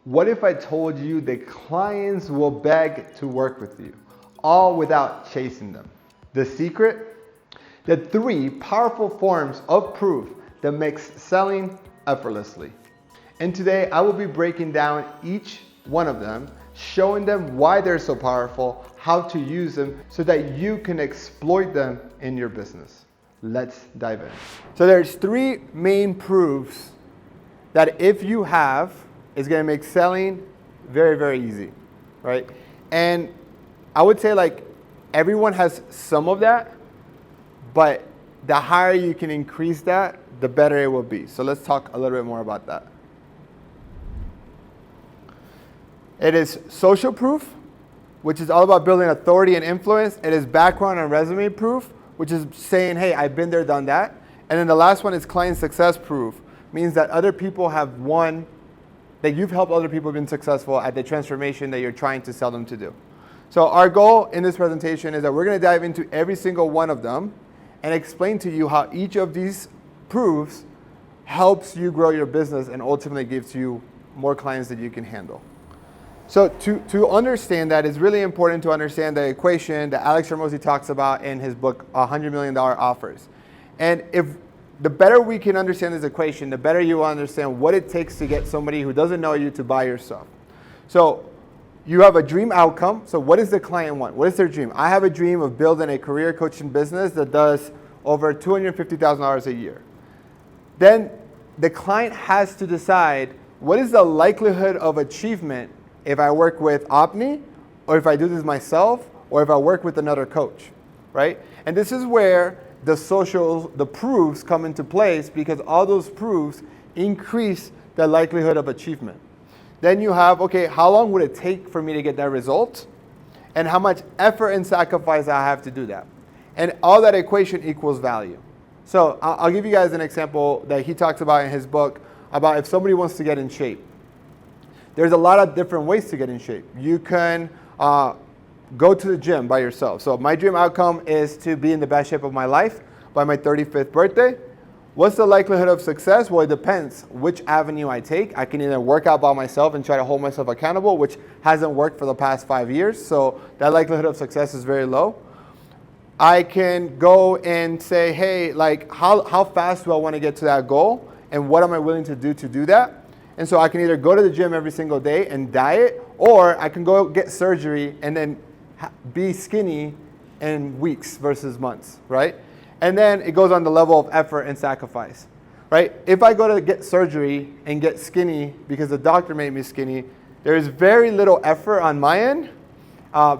What if I told you that clients will beg to work with you, all without chasing them? The secret? The 3 powerful forms of proof that makes selling effortlessly. And today I will be breaking down each one of them, showing them why they're so powerful, how to use them so that you can exploit them in your business. Let's dive in. So there's 3 main proofs that if you have, is going to make selling very, very easy, right? And I would say like everyone has some of that, but the higher you can increase that, the better it will be. So let's talk a little bit more about that. It is social proof, which is all about building authority and influence. It is background and resume proof, which is saying, hey, I've been there, done that. And then the last one is client success proof, means that other people have won, that you've helped other people been successful at the transformation that you're trying to sell them to do. So our goal in this presentation is that we're going to dive into every single one of them and explain to you how each of these proofs helps you grow your business and ultimately gives you more clients that you can handle. So to understand that, it's really important to understand the equation that Alex Hormozi talks about in his book, $100 Million Offers. And if the better we can understand this equation, the better you will understand what it takes to get somebody who doesn't know you to buy your stuff. So you have a dream outcome. So what does the client want? What is their dream? I have a dream of building a career coaching business that does over $250,000 a year. Then the client has to decide what is the likelihood of achievement if I work with Opni, or if I do this myself, or if I work with another coach, right? And this is where the proofs come into place, because all those proofs increase the likelihood of achievement. Then you have, okay, how long would it take for me to get that result? And how much effort and sacrifice I have to do that. And all that equation equals value. So I'll give you guys an example that he talks about in his book about if somebody wants to get in shape. There's a lot of different ways to get in shape. You can go to the gym by yourself. So my dream outcome is to be in the best shape of my life by my 35th birthday. What's the likelihood of success? Well, it depends which avenue I take. I can either work out by myself and try to hold myself accountable, which hasn't worked for the past 5 years. So that likelihood of success is very low. I can go and say, hey, like how fast do I want to get to that goal? And what am I willing to do that? And so I can either go to the gym every single day and diet, or I can go get surgery and then be skinny in weeks versus months, right? And then it goes on the level of effort and sacrifice, right? If I go to get surgery and get skinny because the doctor made me skinny, there is very little effort on my end,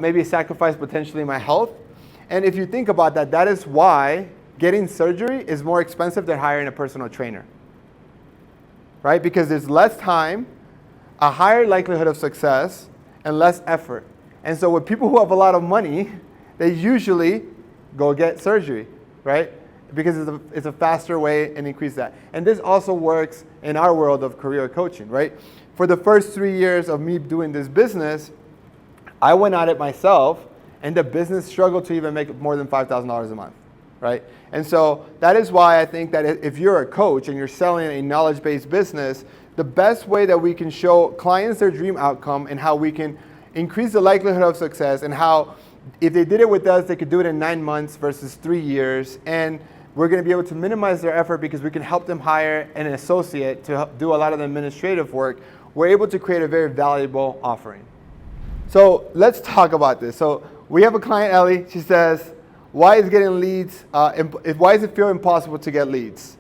maybe a sacrifice potentially my health. And if you think about that, that is why getting surgery is more expensive than hiring a personal trainer. Right? Because there's less time, a higher likelihood of success, and less effort. And so with people who have a lot of money, they usually go get surgery, right? Because it's a faster way and increase that. And this also works in our world of career coaching, right? For the first 3 years of me doing this business, I went at it myself, and the business struggled to even make more than $5,000 a month. Right? And so that is why I think that if you're a coach and you're selling a knowledge-based business, the best way that we can show clients their dream outcome and how we can increase the likelihood of success, and how if they did it with us, they could do it in 9 months versus 3 years. And we're going to be able to minimize their effort because we can help them hire an associate to help do a lot of the administrative work. We're able to create a very valuable offering. So let's talk about this. So we have a client, Ellie. She says, why is getting leads, why does it feel impossible to get leads?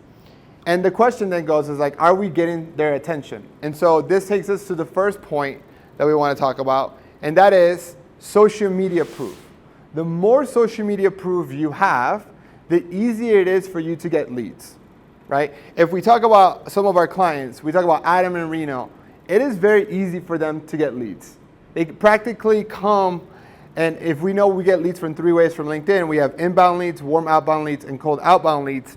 And the question then goes is like, are we getting their attention? And so this takes us to the first point that we want to talk about, and that is social media proof. The more social media proof you have, the easier it is for you to get leads, right? If we talk about some of our clients, we talk about Adam and Reno, it is very easy for them to get leads. They practically come. And if we know we get leads from 3 ways from LinkedIn, we have inbound leads, warm outbound leads, and cold outbound leads.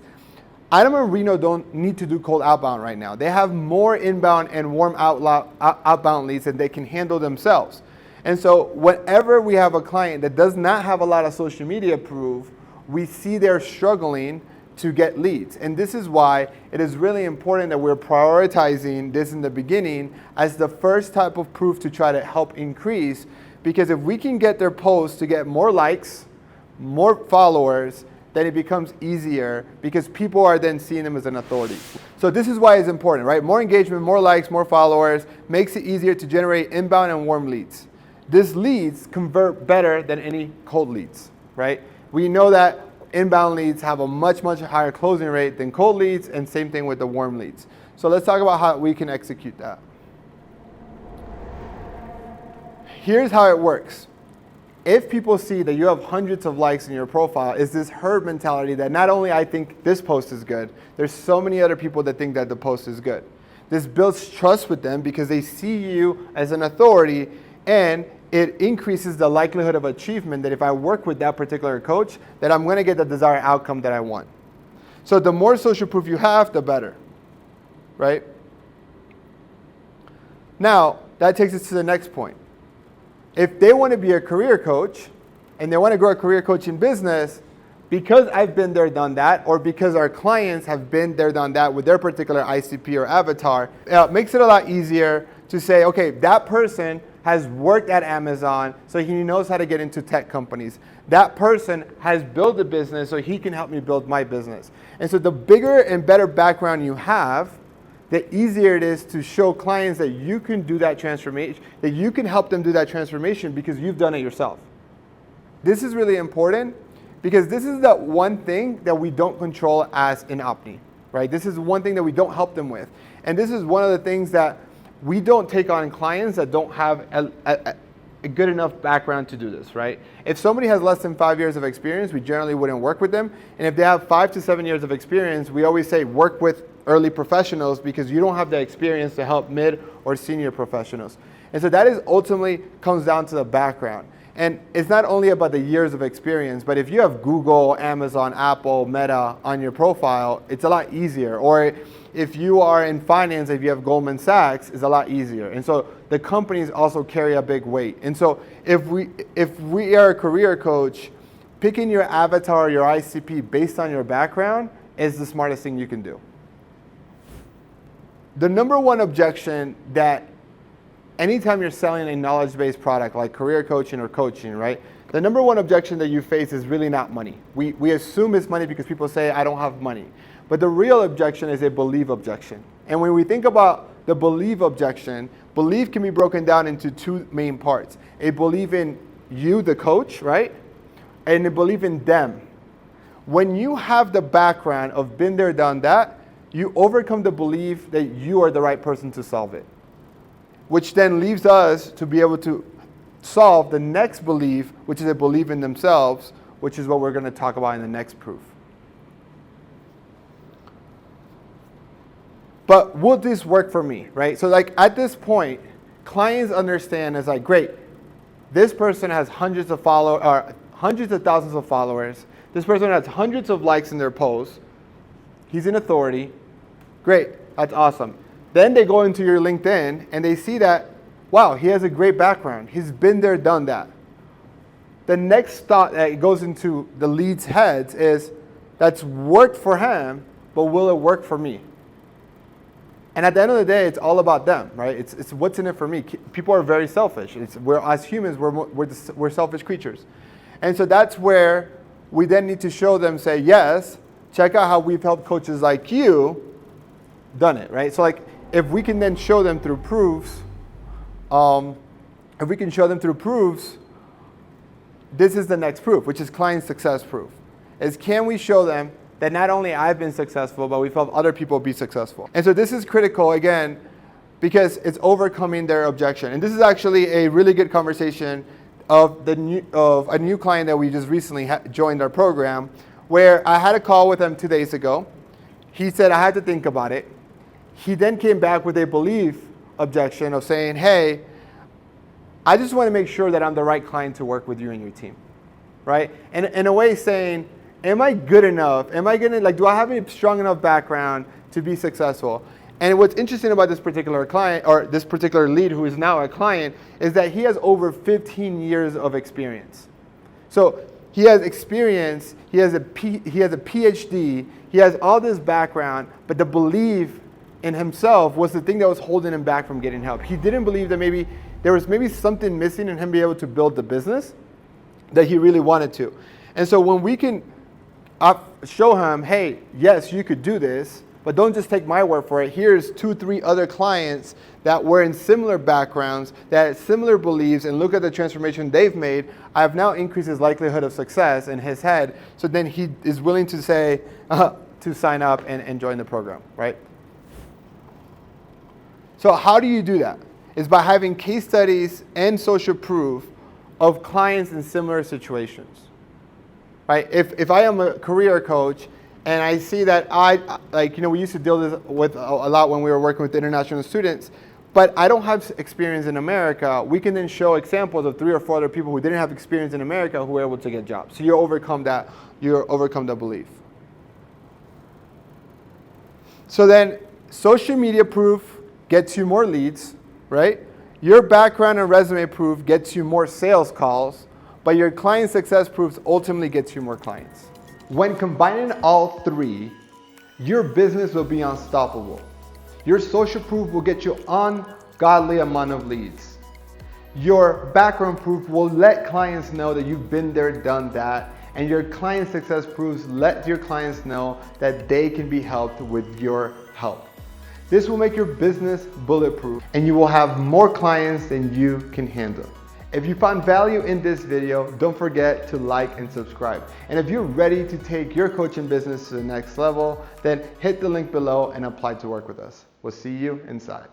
Adam and Reno don't need to do cold outbound right now. They have more inbound and warm outbound leads than they can handle themselves. And so whenever we have a client that does not have a lot of social media proof, we see they're struggling to get leads. And this is why it is really important that we're prioritizing this in the beginning as the first type of proof to try to help increase. Because if we can get their posts to get more likes, more followers, then it becomes easier because people are then seeing them as an authority. So this is why it's important, right? More engagement, more likes, more followers makes it easier to generate inbound and warm leads. These leads convert better than any cold leads, right? We know that inbound leads have a much, much higher closing rate than cold leads, and same thing with the warm leads. So let's talk about how we can execute that. Here's how it works. If people see that you have hundreds of likes in your profile, it's this herd mentality that not only I think this post is good, there's so many other people that think that the post is good. This builds trust with them because they see you as an authority, and it increases the likelihood of achievement that if I work with that particular coach, that I'm going to get the desired outcome that I want. So the more social proof you have, the better, right? Now, that takes us to the next point. If they want to be a career coach and they want to grow a career coaching business, because I've been there, done that, or because our clients have been there, done that with their particular ICP or avatar, it makes it a lot easier to say, okay, that person has worked at Amazon, so he knows how to get into tech companies. That person has built a business, so he can help me build my business. And so the bigger and better background you have, the easier it is to show clients that you can do that transformation, that you can help them do that transformation because you've done it yourself. This is really important because this is the one thing that we don't control as an Opti, right? This is one thing that we don't help them with. And this is one of the things that we don't take on clients that don't have a good enough background to do this, right? If somebody has less than 5 years of experience, we generally wouldn't work with them. And if they have 5 to 7 years of experience, we always say work with early professionals because you don't have the experience to help mid or senior professionals. And so that is ultimately comes down to the background. And it's not only about the years of experience, but if you have Google, Amazon, Apple, Meta on your profile, it's a lot easier. Or if you are in finance, if you have Goldman Sachs, it's a lot easier. And so the companies also carry a big weight. And so if we are a career coach, picking your avatar or your ICP based on your background is the smartest thing you can do. The number one objection that anytime you're selling a knowledge-based product like career coaching or coaching, right? The number one objection that you face is really not money. We assume it's money because people say, I don't have money. But the real objection is a belief objection. And when we think about the belief objection, belief can be broken down into two main parts. A belief in you, the coach, right? And a belief in them. When you have the background of been there, done that, you overcome the belief that you are the right person to solve it, which then leaves us to be able to solve the next belief, which is a belief in themselves, which is what we're going to talk about in the next proof. But would this work for me, right? So like at this point, clients understand it's like, great, this person has hundreds of followers, or hundreds of thousands of followers. This person has hundreds of likes in their posts. He's an authority. Great, that's awesome. Then they go into your LinkedIn and they see that, wow, he has a great background. He's been there, done that. The next thought that goes into the lead's heads is, that's worked for him, but will it work for me? And at the end of the day, it's all about them, right? It's what's in it for me. People are very selfish. As humans, we're selfish creatures. And so that's where we then need to show them, say, yes, check out how we've helped coaches like you done it, right? So like, if we can then show them through proofs, this is the next proof, which is client success proof. Is can we show them that not only I've been successful, but we've helped other people be successful. And so this is critical, again, because it's overcoming their objection. And this is actually a really good conversation of a new client that we just recently joined our program, where I had a call with him 2 days ago. He said, I had to think about it. He then came back with a belief objection of saying, hey, I just want to make sure that I'm the right client to work with you and your team, right? And in a way saying, am I good enough? Am I going to, like, do I have a strong enough background to be successful? And what's interesting about this particular client, or this particular lead who is now a client, is that he has over 15 years of experience. So he has experience, he has a PhD, he has all this background, but the belief in himself was the thing that was holding him back from getting help. He didn't believe that maybe there was something missing in him being able to build the business that he really wanted to. And so when we can show him, hey, yes, you could do this, but don't just take my word for it. Here's 2-3 other clients that were in similar backgrounds, that had similar beliefs, and look at the transformation they've made. I have now increased his likelihood of success in his head. So then he is willing to say, to sign up and join the program, right? So how do you do that? It's by having case studies and social proof of clients in similar situations, right? If I am a career coach and I see that we used to deal with a lot when we were working with international students, but I don't have experience in America, we can then show examples of 3 or 4 other people who didn't have experience in America who were able to get jobs. So you overcome that belief. So then social media proof gets you more leads, right? Your background and resume proof gets you more sales calls, but your client success proofs ultimately gets you more clients. When combining all 3, your business will be unstoppable. Your social proof will get you ungodly amount of leads. Your background proof will let clients know that you've been there, done that, and your client success proofs let your clients know that they can be helped with your help. This will make your business bulletproof, and you will have more clients than you can handle. If you found value in this video, don't forget to like and subscribe. And if you're ready to take your coaching business to the next level, then hit the link below and apply to work with us. We'll see you inside.